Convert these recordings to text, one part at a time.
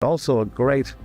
also a great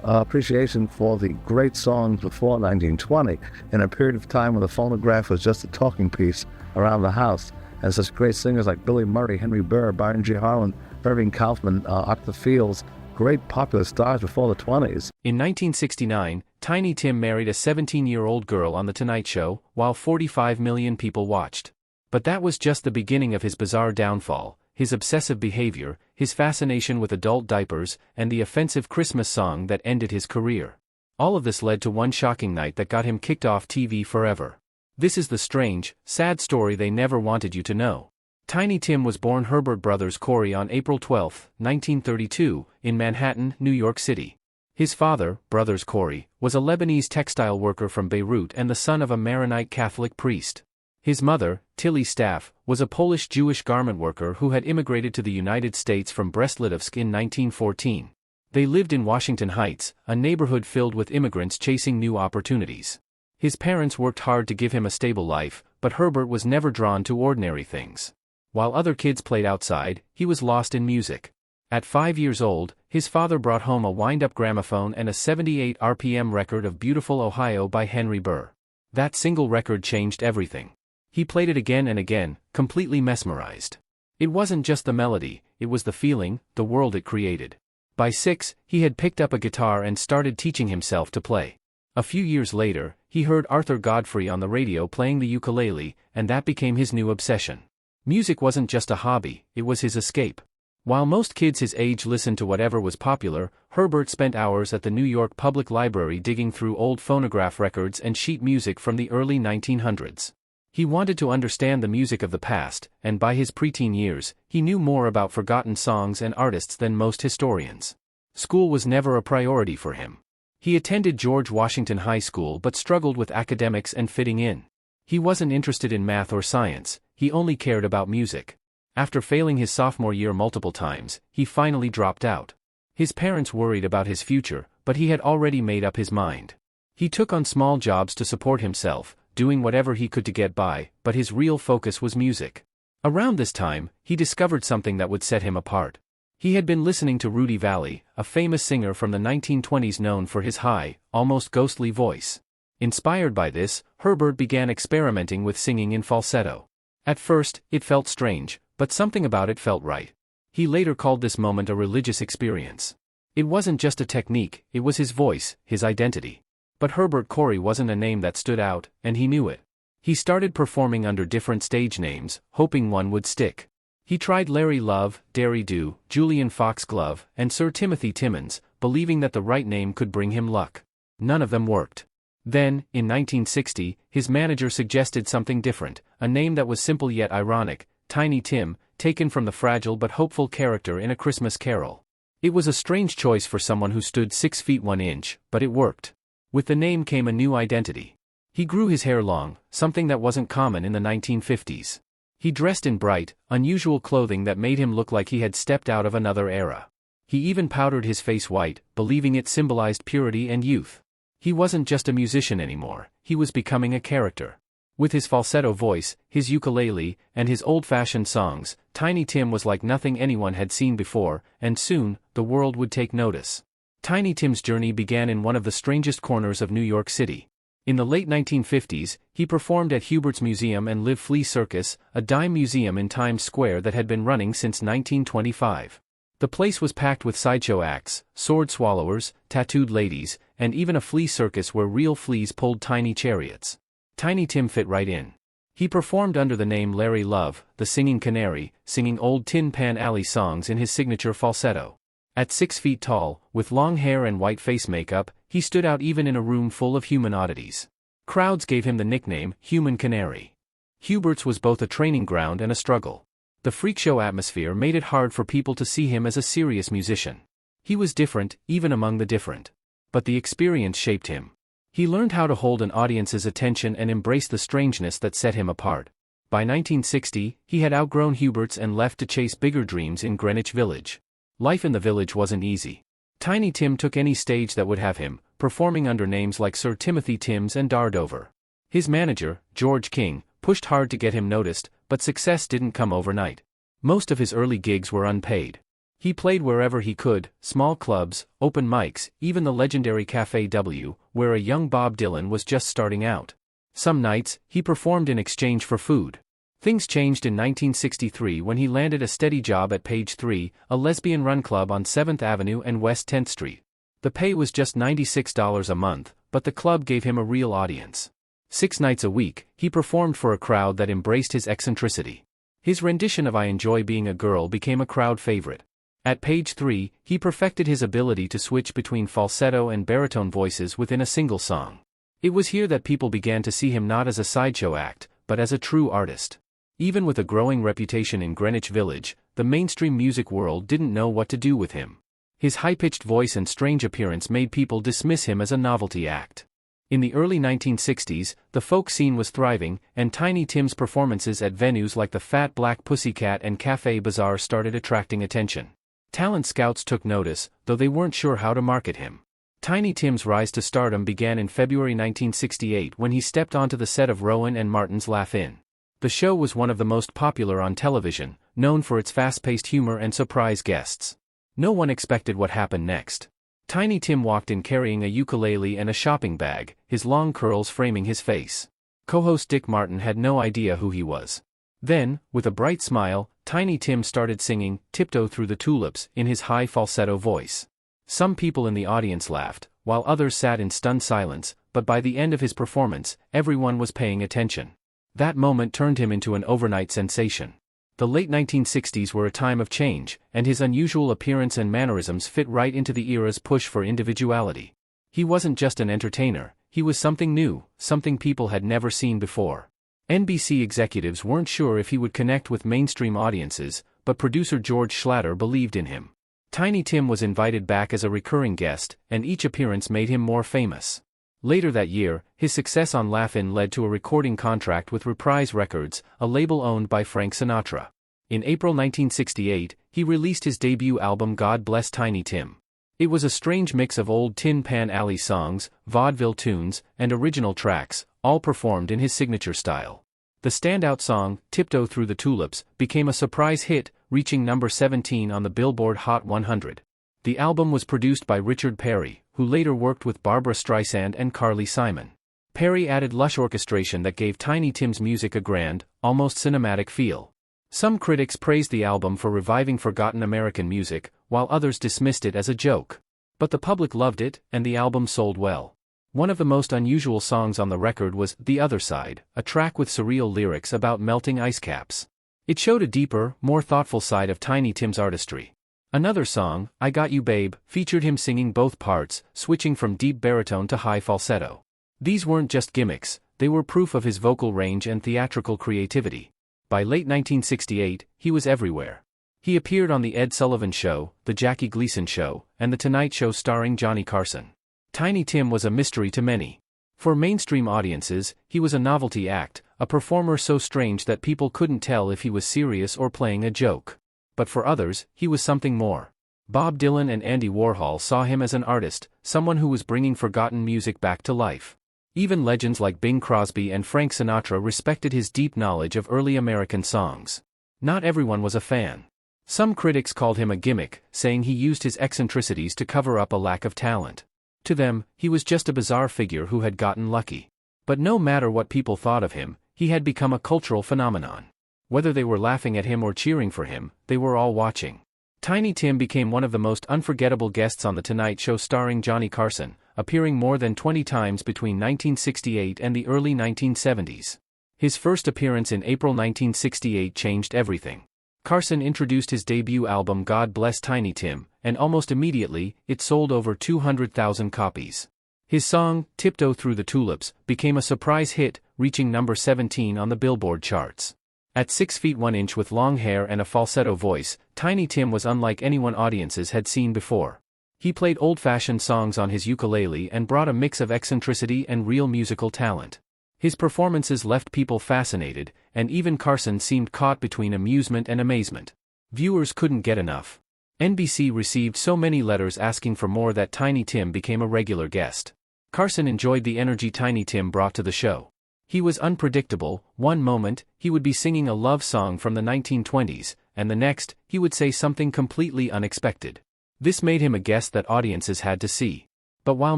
appreciation for the great songs before 1920, in a period of time when the phonograph was just a talking piece around the house, and such great singers like Billy Murray, Henry Burr, Byron G. Harlan, Irving Kaufman, Octa Fields, great popular stars before the 20s. In 1969, Tiny Tim married a 17-year-old girl on The Tonight Show, while 45 million people watched. But that was just the beginning of his bizarre downfall, his obsessive behavior, his fascination with adult diapers, and the offensive Christmas song that ended his career. All of this led to one shocking night that got him kicked off TV forever. This is the strange, sad story they never wanted you to know. Tiny Tim was born Herbert Brothers Corey on April 12, 1932, in Manhattan, New York City. His father, Brothers Corey, was a Lebanese textile worker from Beirut and the son of a Maronite Catholic priest. His mother, Tilly Staff, was a Polish Jewish garment worker who had immigrated to the United States from Brest-Litovsk in 1914. They lived in Washington Heights, a neighborhood filled with immigrants chasing new opportunities. His parents worked hard to give him a stable life, but Herbert was never drawn to ordinary things. While other kids played outside, he was lost in music. At 5 years old, his father brought home a wind-up gramophone and a 78 RPM record of Beautiful Ohio by Henry Burr. That single record changed everything. He played it again and again, completely mesmerized. It wasn't just the melody, it was the feeling, the world it created. By 6, he had picked up a guitar and started teaching himself to play. A few years later, he heard Arthur Godfrey on the radio playing the ukulele, and that became his new obsession. Music wasn't just a hobby, it was his escape. While most kids his age listened to whatever was popular, Herbert spent hours at the New York Public Library digging through old phonograph records and sheet music from the early 1900s. He wanted to understand the music of the past, and by his preteen years, he knew more about forgotten songs and artists than most historians. School was never a priority for him. He attended George Washington High School but struggled with academics and fitting in. He wasn't interested in math or science, he only cared about music. After failing his sophomore year multiple times, he finally dropped out. His parents worried about his future, but he had already made up his mind. He took on small jobs to support himself, doing whatever he could to get by, but his real focus was music. Around this time, he discovered something that would set him apart. He had been listening to Rudy Vallee, a famous singer from the 1920s known for his high, almost ghostly voice. Inspired by this, Herbert began experimenting with singing in falsetto. At first, it felt strange, but something about it felt right. He later called this moment a religious experience. It wasn't just a technique, it was his voice, his identity. But Herbert Corey wasn't a name that stood out, and he knew it. He started performing under different stage names, hoping one would stick. He tried Larry Love, Derry Do, Julian Foxglove, and Sir Timothy Timmons, believing that the right name could bring him luck. None of them worked. Then, in 1960, his manager suggested something different, a name that was simple yet ironic, Tiny Tim, taken from the fragile but hopeful character in A Christmas Carol. It was a strange choice for someone who stood 6 feet 1 inch, but it worked. With the name came a new identity. He grew his hair long, something that wasn't common in the 1950s. He dressed in bright, unusual clothing that made him look like he had stepped out of another era. He even powdered his face white, believing it symbolized purity and youth. He wasn't just a musician anymore, he was becoming a character. With his falsetto voice, his ukulele, and his old-fashioned songs, Tiny Tim was like nothing anyone had seen before, and soon, the world would take notice. Tiny Tim's journey began in one of the strangest corners of New York City. In the late 1950s, he performed at Hubert's Museum and Live Flea Circus, a dime museum in Times Square that had been running since 1925. The place was packed with sideshow acts, sword swallowers, tattooed ladies, and even a flea circus where real fleas pulled tiny chariots. Tiny Tim fit right in. He performed under the name Larry Love, the Singing Canary, singing old Tin Pan Alley songs in his signature falsetto. At 6 feet tall, with long hair and white face makeup, he stood out even in a room full of human oddities. Crowds gave him the nickname, Human Canary. Hubert's was both a training ground and a struggle. The freak show atmosphere made it hard for people to see him as a serious musician. He was different, even among the different. But the experience shaped him. He learned how to hold an audience's attention and embrace the strangeness that set him apart. By 1960, he had outgrown Hubert's and left to chase bigger dreams in Greenwich Village. Life in the village wasn't easy. Tiny Tim took any stage that would have him, performing under names like Sir Timothy Timms and Dardover. His manager, George King, pushed hard to get him noticed, but success didn't come overnight. Most of his early gigs were unpaid. He played wherever he could, small clubs, open mics, even the legendary Café W, where a young Bob Dylan was just starting out. Some nights, he performed in exchange for food. Things changed in 1963 when he landed a steady job at Page 3, a lesbian-run club on 7th Avenue and West 10th Street. The pay was just $96 a month, but the club gave him a real audience. 6 nights a week, he performed for a crowd that embraced his eccentricity. His rendition of I Enjoy Being a Girl became a crowd favorite. At Page 3, he perfected his ability to switch between falsetto and baritone voices within a single song. It was here that people began to see him not as a sideshow act, but as a true artist. Even with a growing reputation in Greenwich Village, the mainstream music world didn't know what to do with him. His high-pitched voice and strange appearance made people dismiss him as a novelty act. In the early 1960s, the folk scene was thriving, and Tiny Tim's performances at venues like the Fat Black Pussycat and Café Bazaar started attracting attention. Talent scouts took notice, though they weren't sure how to market him. Tiny Tim's rise to stardom began in February 1968 when he stepped onto the set of Rowan and Martin's Laugh-In. The show was one of the most popular on television, known for its fast-paced humor and surprise guests. No one expected what happened next. Tiny Tim walked in carrying a ukulele and a shopping bag, his long curls framing his face. Co-host Dick Martin had no idea who he was. Then, with a bright smile, Tiny Tim started singing Tiptoe Through the Tulips in his high falsetto voice. Some people in the audience laughed, while others sat in stunned silence, but by the end of his performance, everyone was paying attention. That moment turned him into an overnight sensation. The late 1960s were a time of change, and his unusual appearance and mannerisms fit right into the era's push for individuality. He wasn't just an entertainer, he was something new, something people had never seen before. NBC executives weren't sure if he would connect with mainstream audiences, but producer George Schlatter believed in him. Tiny Tim was invited back as a recurring guest, and each appearance made him more famous. Later that year, his success on Laugh-In led to a recording contract with Reprise Records, a label owned by Frank Sinatra. In April 1968, he released his debut album God Bless Tiny Tim. It was a strange mix of old Tin Pan Alley songs, vaudeville tunes, and original tracks, all performed in his signature style. The standout song, Tiptoe Through the Tulips, became a surprise hit, reaching number 17 on the Billboard Hot 100. The album was produced by Richard Perry, who later worked with Barbra Streisand and Carly Simon. Perry added lush orchestration that gave Tiny Tim's music a grand, almost cinematic feel. Some critics praised the album for reviving forgotten American music, while others dismissed it as a joke. But the public loved it, and the album sold well. One of the most unusual songs on the record was The Other Side, a track with surreal lyrics about melting ice caps. It showed a deeper, more thoughtful side of Tiny Tim's artistry. Another song, I Got You Babe, featured him singing both parts, switching from deep baritone to high falsetto. These weren't just gimmicks, they were proof of his vocal range and theatrical creativity. By late 1968, he was everywhere. He appeared on The Ed Sullivan Show, The Jackie Gleason Show, and The Tonight Show starring Johnny Carson. Tiny Tim was a mystery to many. For mainstream audiences, he was a novelty act, a performer so strange that people couldn't tell if he was serious or playing a joke. But for others, he was something more. Bob Dylan and Andy Warhol saw him as an artist, someone who was bringing forgotten music back to life. Even legends like Bing Crosby and Frank Sinatra respected his deep knowledge of early American songs. Not everyone was a fan. Some critics called him a gimmick, saying he used his eccentricities to cover up a lack of talent. To them, he was just a bizarre figure who had gotten lucky. But no matter what people thought of him, he had become a cultural phenomenon. Whether they were laughing at him or cheering for him, they were all watching. Tiny Tim became one of the most unforgettable guests on The Tonight Show starring Johnny Carson, appearing more than 20 times between 1968 and the early 1970s. His first appearance in April 1968 changed everything. Carson introduced his debut album God Bless Tiny Tim, and almost immediately, it sold over 200,000 copies. His song, Tiptoe Through the Tulips, became a surprise hit, reaching number 17 on the Billboard charts. At 6 feet 1 inch with long hair and a falsetto voice, Tiny Tim was unlike anyone audiences had seen before. He played old-fashioned songs on his ukulele and brought a mix of eccentricity and real musical talent. His performances left people fascinated, and even Carson seemed caught between amusement and amazement. Viewers couldn't get enough. NBC received so many letters asking for more that Tiny Tim became a regular guest. Carson enjoyed the energy Tiny Tim brought to the show. He was unpredictable. One moment, he would be singing a love song from the 1920s, and the next, he would say something completely unexpected. This made him a guest that audiences had to see. But while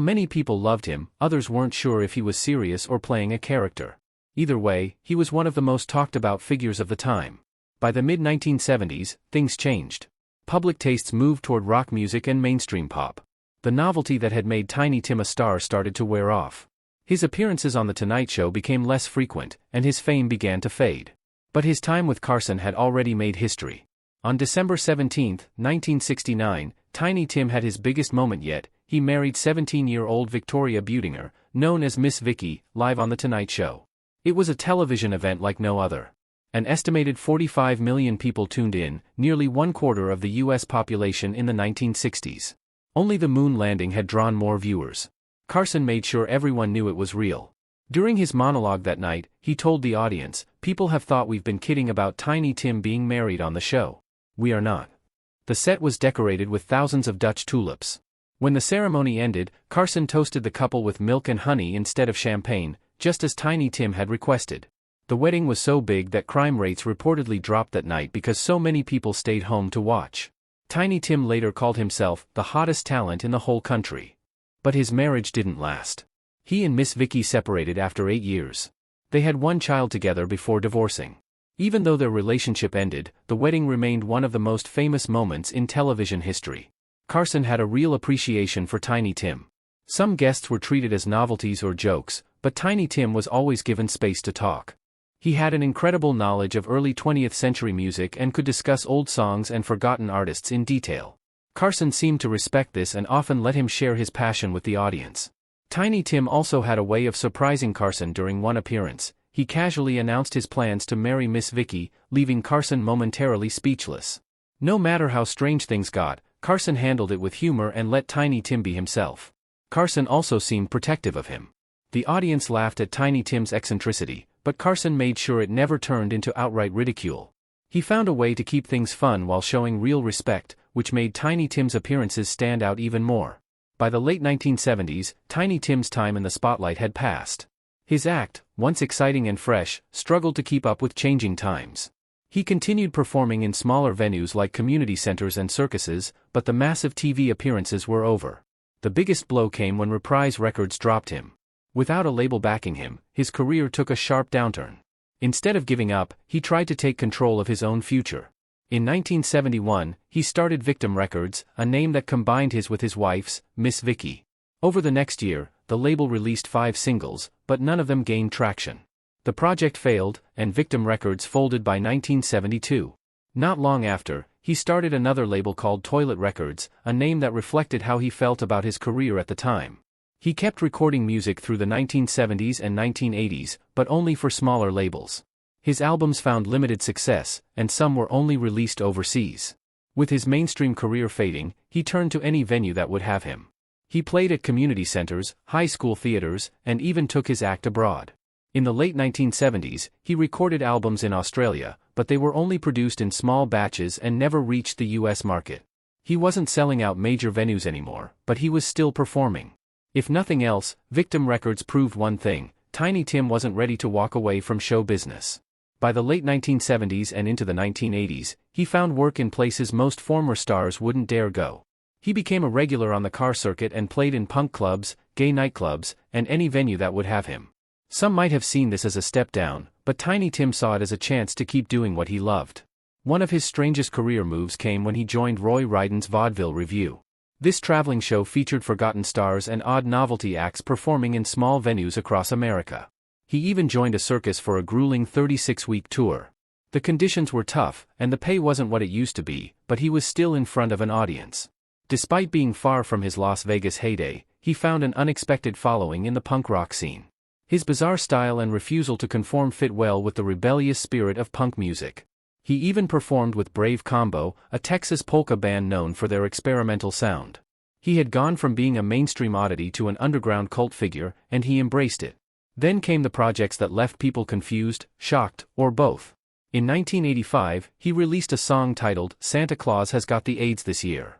many people loved him, others weren't sure if he was serious or playing a character. Either way, he was one of the most talked about figures of the time. By the mid-1970s, things changed. Public tastes moved toward rock music and mainstream pop. The novelty that had made Tiny Tim a star started to wear off. His appearances on The Tonight Show became less frequent, and his fame began to fade. But his time with Carson had already made history. On December 17, 1969, Tiny Tim had his biggest moment yet. He married 17-year-old Victoria Buetinger, known as Miss Vicky, live on The Tonight Show. It was a television event like no other. An estimated 45 million people tuned in, nearly 1/4 of the U.S. population in the 1960s. Only the moon landing had drawn more viewers. Carson made sure everyone knew it was real. During his monologue that night, he told the audience, "People have thought we've been kidding about Tiny Tim being married on the show. We are not." The set was decorated with thousands of Dutch tulips. When the ceremony ended, Carson toasted the couple with milk and honey instead of champagne, just as Tiny Tim had requested. The wedding was so big that crime rates reportedly dropped that night because so many people stayed home to watch. Tiny Tim later called himself the hottest talent in the whole country. But his marriage didn't last. He and Miss Vicky separated after 8 years. They had one child together before divorcing. Even though their relationship ended, the wedding remained one of the most famous moments in television history. Carson had a real appreciation for Tiny Tim. Some guests were treated as novelties or jokes, but Tiny Tim was always given space to talk. He had an incredible knowledge of early 20th century music and could discuss old songs and forgotten artists in detail. Carson seemed to respect this and often let him share his passion with the audience. Tiny Tim also had a way of surprising Carson during one appearance. He casually announced his plans to marry Miss Vicky, leaving Carson momentarily speechless. No matter how strange things got, Carson handled it with humor and let Tiny Tim be himself. Carson also seemed protective of him. The audience laughed at Tiny Tim's eccentricity, but Carson made sure it never turned into outright ridicule. He found a way to keep things fun while showing real respect, which made Tiny Tim's appearances stand out even more. By the late 1970s, Tiny Tim's time in the spotlight had passed. His act, once exciting and fresh, struggled to keep up with changing times. He continued performing in smaller venues like community centers and circuses, but the massive TV appearances were over. The biggest blow came when Reprise Records dropped him. Without a label backing him, his career took a sharp downturn. Instead of giving up, he tried to take control of his own future. In 1971, he started Victim Records, a name that combined his with his wife's, Miss Vicky. Over the next year, the label released 5 singles, but none of them gained traction. The project failed, and Victim Records folded by 1972. Not long after, he started another label called Toilet Records, a name that reflected how he felt about his career at the time. He kept recording music through the 1970s and 1980s, but only for smaller labels. His albums found limited success, and some were only released overseas. With his mainstream career fading, he turned to any venue that would have him. He played at community centers, high school theaters, and even took his act abroad. In the late 1970s, he recorded albums in Australia, but they were only produced in small batches and never reached the US market. He wasn't selling out major venues anymore, but he was still performing. If nothing else, Victim Records proved one thing: Tiny Tim wasn't ready to walk away from show business. By the late 1970s and into the 1980s, he found work in places most former stars wouldn't dare go. He became a regular on the car circuit and played in punk clubs, gay nightclubs, and any venue that would have him. Some might have seen this as a step down, but Tiny Tim saw it as a chance to keep doing what he loved. One of his strangest career moves came when he joined Roy Ryden's Vaudeville Revue. This traveling show featured forgotten stars and odd novelty acts performing in small venues across America. He even joined a circus for a grueling 36-week tour. The conditions were tough, and the pay wasn't what it used to be, but he was still in front of an audience. Despite being far from his Las Vegas heyday, he found an unexpected following in the punk rock scene. His bizarre style and refusal to conform fit well with the rebellious spirit of punk music. He even performed with Brave Combo, a Texas polka band known for their experimental sound. He had gone from being a mainstream oddity to an underground cult figure, and he embraced it. Then came the projects that left people confused, shocked, or both. In 1985, he released a song titled "Santa Claus Has Got the AIDS This Year."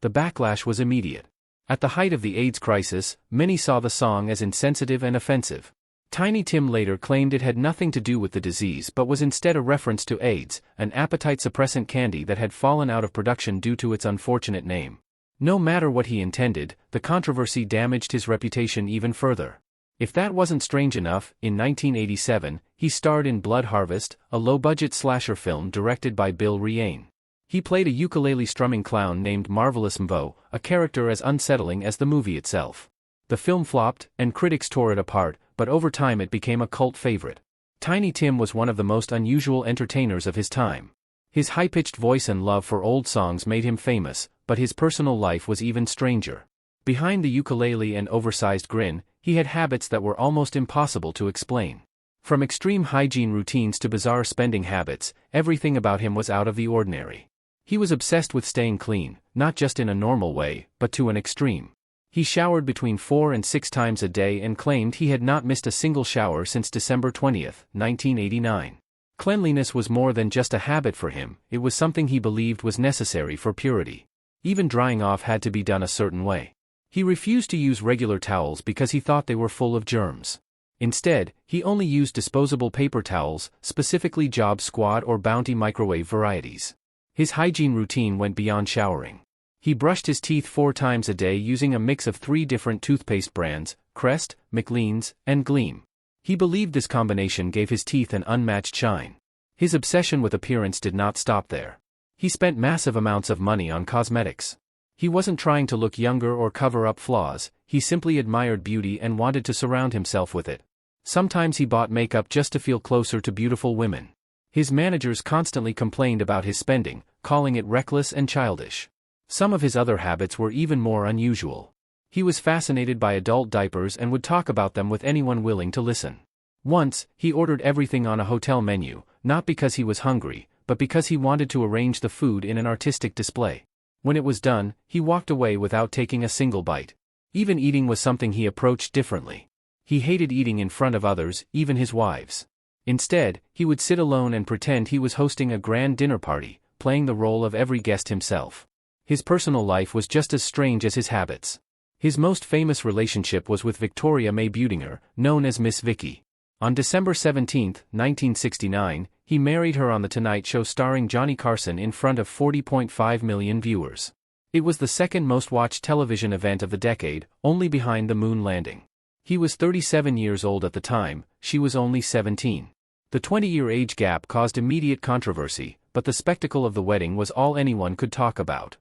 The backlash was immediate. At the height of the AIDS crisis, many saw the song as insensitive and offensive. Tiny Tim later claimed it had nothing to do with the disease but was instead a reference to AIDS, an appetite-suppressant candy that had fallen out of production due to its unfortunate name. No matter what he intended, the controversy damaged his reputation even further. If that wasn't strange enough, in 1987, he starred in Blood Harvest, a low-budget slasher film directed by Bill Riane. He played a ukulele-strumming clown named Marvelous Mvo, a character as unsettling as the movie itself. The film flopped, and critics tore it apart, but over time it became a cult favorite. Tiny Tim was one of the most unusual entertainers of his time. His high-pitched voice and love for old songs made him famous, but his personal life was even stranger. Behind the ukulele and oversized grin, he had habits that were almost impossible to explain. From extreme hygiene routines to bizarre spending habits, everything about him was out of the ordinary. He was obsessed with staying clean, not just in a normal way, but to an extreme. He showered between 4 and 6 times a day and claimed he had not missed a single shower since December 20, 1989. Cleanliness was more than just a habit for him, it was something he believed was necessary for purity. Even drying off had to be done a certain way. He refused to use regular towels because he thought they were full of germs. Instead, he only used disposable paper towels, specifically Job Squad or Bounty microwave varieties. His hygiene routine went beyond showering. He brushed his teeth 4 times a day using a mix of 3 different toothpaste brands, Crest, McLean's, and Gleam. He believed this combination gave his teeth an unmatched shine. His obsession with appearance did not stop there. He spent massive amounts of money on cosmetics. He wasn't trying to look younger or cover up flaws, he simply admired beauty and wanted to surround himself with it. Sometimes he bought makeup just to feel closer to beautiful women. His managers constantly complained about his spending, calling it reckless and childish. Some of his other habits were even more unusual. He was fascinated by adult diapers and would talk about them with anyone willing to listen. Once, he ordered everything on a hotel menu, not because he was hungry, but because he wanted to arrange the food in an artistic display. When it was done, he walked away without taking a single bite. Even eating was something he approached differently. He hated eating in front of others, even his wives. Instead, he would sit alone and pretend he was hosting a grand dinner party, playing the role of every guest himself. His personal life was just as strange as his habits. His most famous relationship was with Victoria May Budinger, known as Miss Vicky. On December 17, 1969, he married her on The Tonight Show starring Johnny Carson in front of 40.5 million viewers. It was the second most watched television event of the decade, only behind the moon landing. He was 37 years old at the time, she was only 17. The 20-year age gap caused immediate controversy, but the spectacle of the wedding was all anyone could talk about.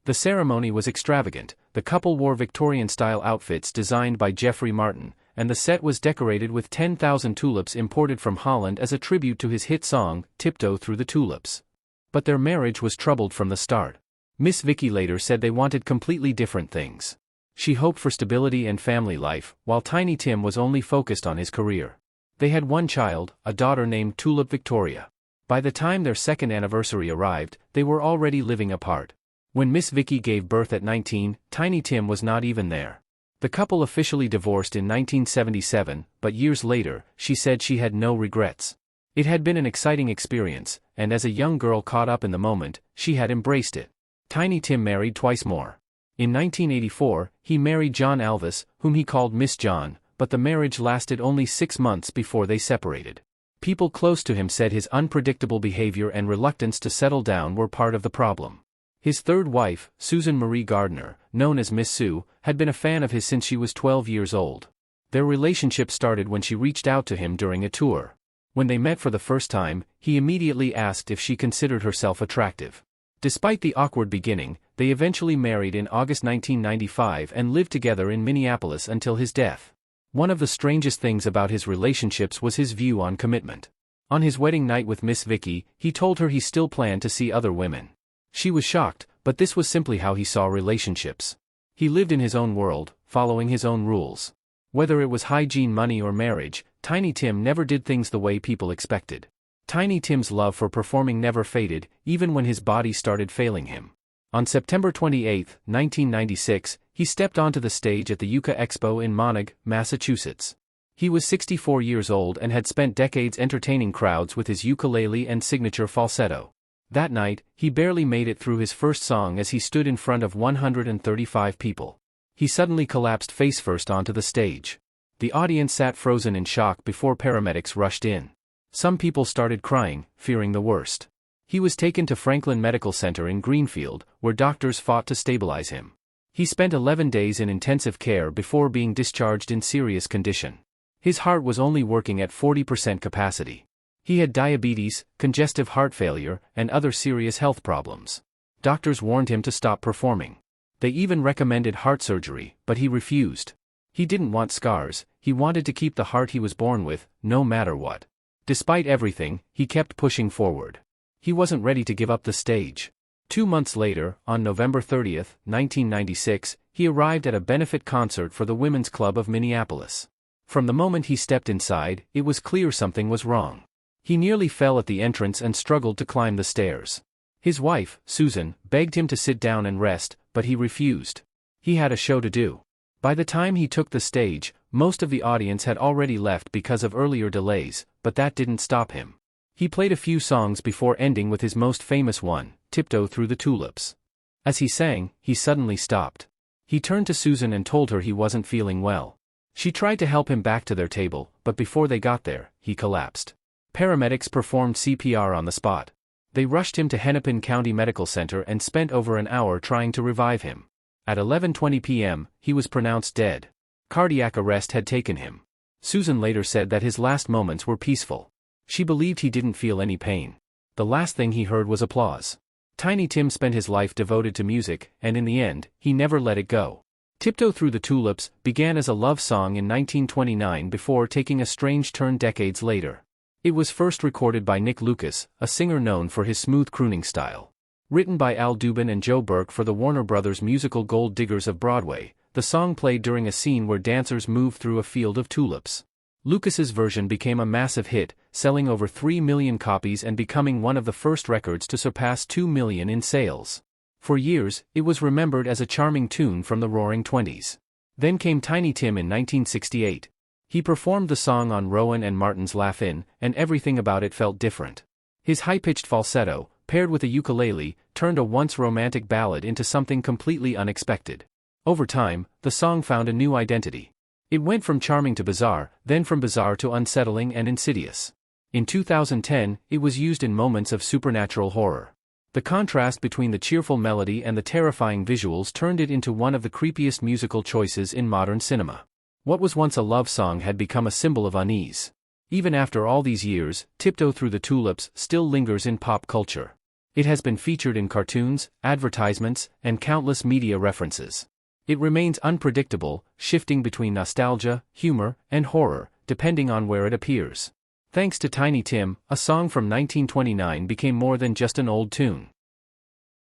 The ceremony was extravagant, the couple wore Victorian-style outfits designed by Jeffrey Martin, and the set was decorated with 10,000 tulips imported from Holland as a tribute to his hit song, Tiptoe Through the Tulips. But their marriage was troubled from the start. Miss Vicky later said they wanted completely different things. She hoped for stability and family life, while Tiny Tim was only focused on his career. They had one child, a daughter named Tulip Victoria. By the time their second anniversary arrived, they were already living apart. When Miss Vicky gave birth at 19, Tiny Tim was not even there. The couple officially divorced in 1977, but years later, she said she had no regrets. It had been an exciting experience, and as a young girl caught up in the moment, she had embraced it. Tiny Tim married twice more. In 1984, he married John Alvis, whom he called Miss John, but the marriage lasted only 6 months before they separated. People close to him said his unpredictable behavior and reluctance to settle down were part of the problem. His third wife, Susan Marie Gardner, known as Miss Sue, had been a fan of his since she was 12 years old. Their relationship started when she reached out to him during a tour. When they met for the first time, he immediately asked if she considered herself attractive. Despite the awkward beginning, they eventually married in August 1995 and lived together in Minneapolis until his death. One of the strangest things about his relationships was his view on commitment. On his wedding night with Miss Vicky, he told her he still planned to see other women. She was shocked, but this was simply how he saw relationships. He lived in his own world, following his own rules. Whether it was hygiene, money, or marriage, Tiny Tim never did things the way people expected. Tiny Tim's love for performing never faded, even when his body started failing him. On September 28, 1996, he stepped onto the stage at the Uka Expo in Montague, Massachusetts. He was 64 years old and had spent decades entertaining crowds with his ukulele and signature falsetto. That night, he barely made it through his first song as he stood in front of 135 people. He suddenly collapsed face-first onto the stage. The The audience sat frozen in shock before paramedics rushed in. Some people started crying, fearing the worst. He was taken to Franklin Medical Center in Greenfield, where doctors fought to stabilize him. He spent 11 days in intensive care before being discharged in serious condition. His heart was only working at 40% capacity. He had diabetes, congestive heart failure, and other serious health problems. Doctors warned him to stop performing. They even recommended heart surgery, but he refused. He didn't want scars, he wanted to keep the heart he was born with, no matter what. Despite everything, he kept pushing forward. He wasn't ready to give up the stage. 2 months later, on November 30, 1996, he arrived at a benefit concert for the Women's Club of Minneapolis. From the moment he stepped inside, it was clear something was wrong. He nearly fell at the entrance and struggled to climb the stairs. His wife, Susan, begged him to sit down and rest, but he refused. He had a show to do. By the time he took the stage, most of the audience had already left because of earlier delays, but that didn't stop him. He played a few songs before ending with his most famous one, Tiptoe Through the Tulips. As he sang, he suddenly stopped. He turned to Susan and told her he wasn't feeling well. She tried to help him back to their table, but before they got there, he collapsed. Paramedics performed CPR on the spot. They rushed him to Hennepin County Medical Center and spent over an hour trying to revive him. At 11:20 p.m., he was pronounced dead. Cardiac arrest had taken him. Susan later said that his last moments were peaceful. She believed he didn't feel any pain. The last thing he heard was applause. Tiny Tim spent his life devoted to music, and in the end, he never let it go. Tiptoe Through the Tulips began as a love song in 1929 before taking a strange turn decades later. It was first recorded by Nick Lucas, a singer known for his smooth crooning style. Written by Al Dubin and Joe Burke for the Warner Brothers musical Gold Diggers of Broadway, the song played during a scene where dancers moved through a field of tulips. Lucas's version became a massive hit, selling over 3 million copies and becoming one of the first records to surpass 2 million in sales. For years, it was remembered as a charming tune from the Roaring Twenties. Then came Tiny Tim in 1968. He performed the song on Rowan and Martin's Laugh-In, and everything about it felt different. His high-pitched falsetto, paired with a ukulele, turned a once romantic ballad into something completely unexpected. Over time, the song found a new identity. It went from charming to bizarre, then from bizarre to unsettling and insidious. In 2010, it was used in moments of supernatural horror. The contrast between the cheerful melody and the terrifying visuals turned it into one of the creepiest musical choices in modern cinema. What was once a love song had become a symbol of unease. Even after all these years, Tiptoe Through the Tulips still lingers in pop culture. It has been featured in cartoons, advertisements, and countless media references. It remains unpredictable, shifting between nostalgia, humor, and horror, depending on where it appears. Thanks to Tiny Tim, a song from 1929 became more than just an old tune.